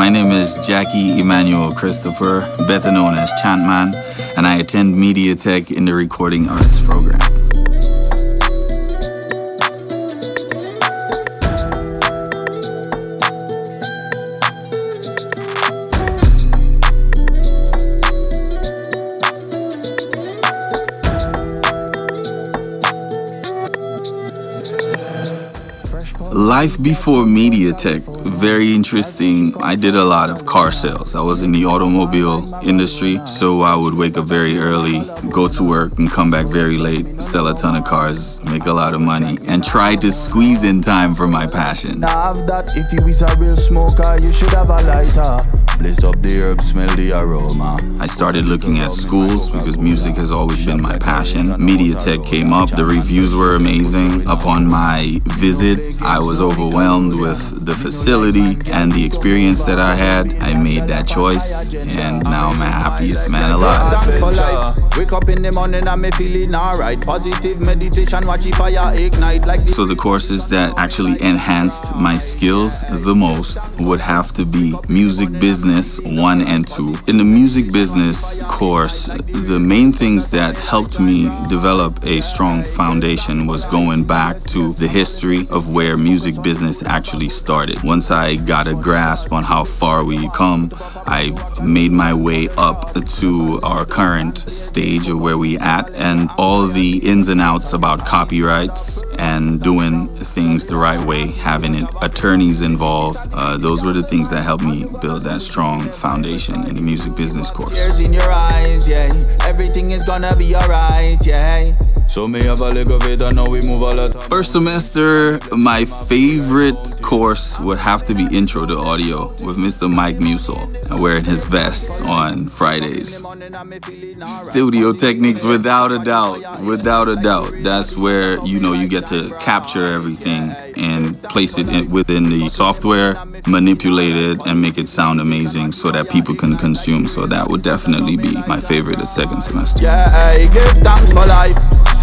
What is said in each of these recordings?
My name is Jackie Emmanuel Christopher, better known as ChantMan, and I attend MediaTech in the Recording Arts program. Life before MediaTech, very interesting. I did a lot of car sales. I was in the automobile industry, so I would wake up very early, go to work, and come back very late, sell a ton of cars, make a lot of money, and try to squeeze in time for my passion. If you is a real smoker, you should have a lighter. Blaze up the herb, smell the aroma. I started looking at schools because music has always been my passion. MediaTech came up, the reviews were amazing. Upon my visit, I was overwhelmed with the facility and the experience that I had. I made that choice, and now I'm the happiest man alive. Wake up in the morning and me feeling alright. Positive meditation, watch the fire ignite like. So the courses that actually enhanced my skills the most would have to be Music Business 1 and 2. In the Music Business course, the main things that helped me develop a strong foundation was going back to the history of where music business actually started. Once I got a grasp on how far we've come, I made my way up to our current stage of where we at, and all the ins and outs about copyrights and doing things the right way, having attorneys involved. Those were the things that helped me build that strong foundation in the music business course. Tears in your eyes, yeah. Everything is gonna be alright, yeah. So me have a leg of it, I know we move all the time. First semester, my favorite course would have to be Intro to Audio with Mr. Mike Musel, wearing his vest on Fridays. Studio techniques, without a doubt. That's where, you get to capture everything and place it within the software, manipulate it, and make it sound amazing so that people can consume. So that would definitely be my favorite of second semester. Yeah, give thanks for life.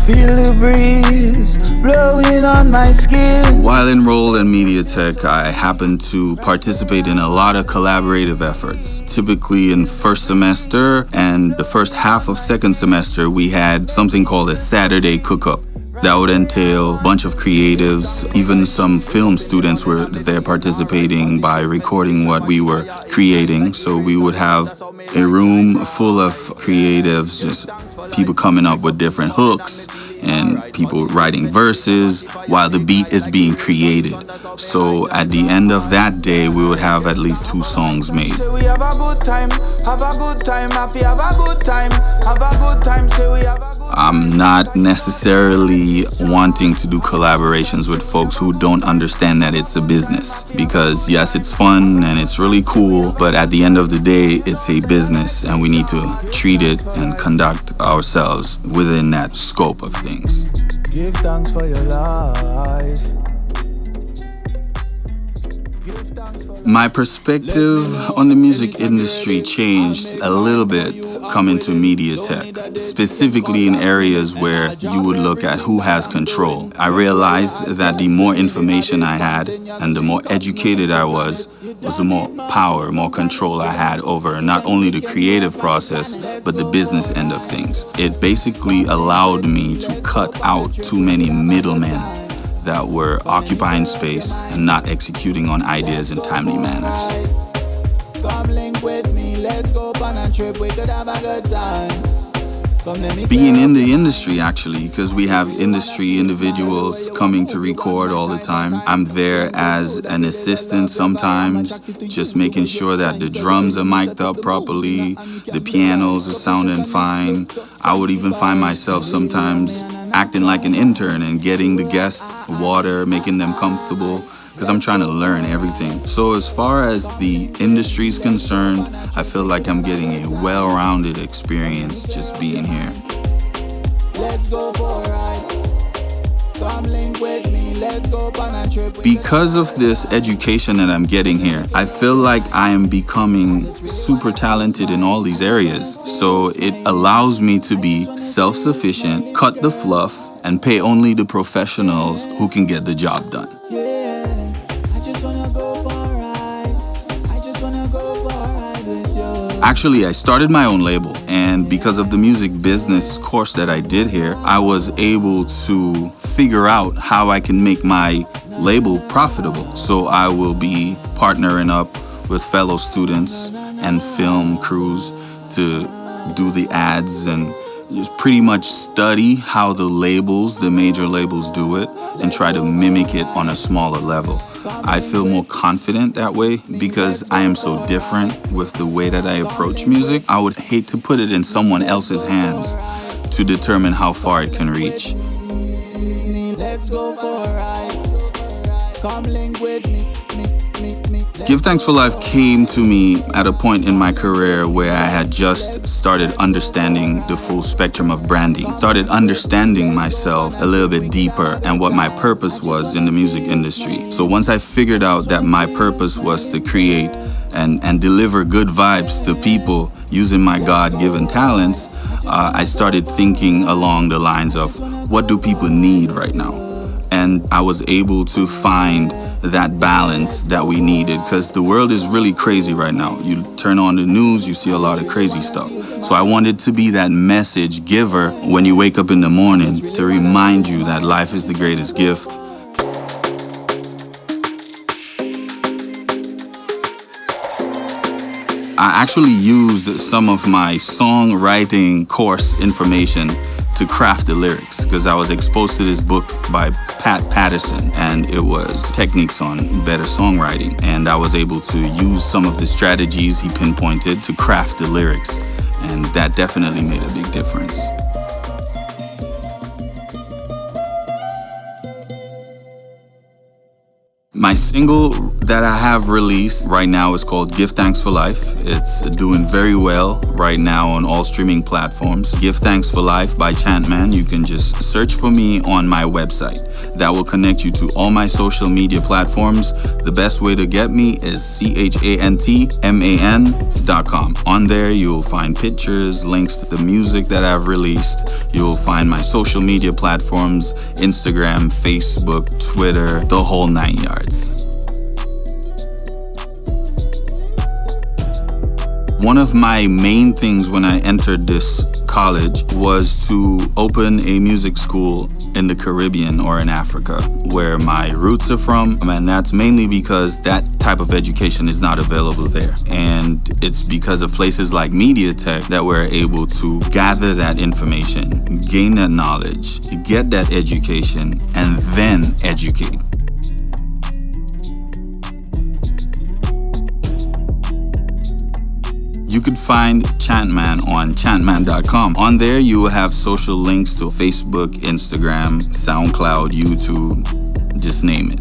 Feel the breeze blowing on my skin. While enrolled in MediaTech, I happened to participate in a lot of collaborative efforts. Typically in first semester and the first half of second semester, we had something called a Saturday cook-up. That would entail a bunch of creatives, even some film students were there participating by recording what we were creating. So we would have a room full of creatives, just people coming up with different hooks and people writing verses while the beat is being created. So at the end of that day, we would have at least 2 songs made. We have a good time, have a good time, happy, have a good time, have a good time, say we have a good time. I'm not necessarily wanting to do collaborations with folks who don't understand that it's a business. Because yes, it's fun and it's really cool, but at the end of the day, it's a business and we need to treat it and conduct ourselves within that scope of things. Give thanks for your life. My perspective on the music industry changed a little bit coming to MediaTech, specifically in areas where you would look at who has control. I realized that the more information I had and the more educated I was the more power, more control I had over not only the creative process, but the business end of things. It basically allowed me to cut out too many middlemen that were occupying space and not executing on ideas in timely manners. Come link with me, let's go on a trip, we could have a good time. Being in the industry, actually, because we have industry individuals coming to record all the time. I'm there as an assistant sometimes, just making sure that the drums are mic'd up properly, the pianos are sounding fine. I would even find myself sometimes acting like an intern and getting the guests water, making them comfortable, because I'm trying to learn everything. So as far as the industry is concerned, I feel like I'm getting a well-rounded experience just being here. Let's go for a ride. Come link with me, let's go on a trip. Because of this education that I'm getting here, I feel like I am becoming super talented in all these areas. So it allows me to be self-sufficient, cut the fluff, and pay only the professionals who can get the job done. Yeah, I just wanna go for a ride. I just wanna go Actually, I started my own label, and because of the music business course that I did here, I was able to figure out how I can make my label profitable. So I will be partnering up with fellow students and film crews to do the ads and just pretty much study how the major labels do it, and try to mimic it on a smaller level. I feel more confident that way because I am so different with the way that I approach music. I would hate to put it in someone else's hands to determine how far it can reach. Let's go for a ride. Come link with me. Give Thanks for Life came to me at a point in my career where I had just started understanding the full spectrum of branding, started understanding myself a little bit deeper and what my purpose was in the music industry. So once I figured out that my purpose was to create and deliver good vibes to people using my God-given talents, I started thinking along the lines of, what do people need right now? And I was able to find that balance that we needed, because the world is really crazy right now. You turn on the news, you see a lot of crazy stuff. So I wanted to be that message giver when you wake up in the morning to remind you that life is the greatest gift. I actually used some of my songwriting course information to craft the lyrics, because I was exposed to this book by Pat Patterson, and it was techniques on better songwriting, and I was able to use some of the strategies he pinpointed to craft the lyrics, and that definitely made a big difference. My single that I have released right now is called Give Thanks for Life. It's doing very well right now on all streaming platforms. Give Thanks for Life by ChantMan. You can just search for me on my website. That will connect you to all my social media platforms. The best way to get me is ChantMan.com. On there, you'll find pictures, links to the music that I've released. You'll find my social media platforms, Instagram, Facebook, Twitter, the whole 9 yards. One of my main things when I entered this college was to open a music school in the Caribbean or in Africa, where my roots are from, and that's mainly because that type of education is not available there. And it's because of places like MediaTech that we're able to gather that information, gain that knowledge, get that education, and then educate. You could find ChantMan on ChantMan.com. On there, you will have social links to Facebook, Instagram, SoundCloud, YouTube, just name it.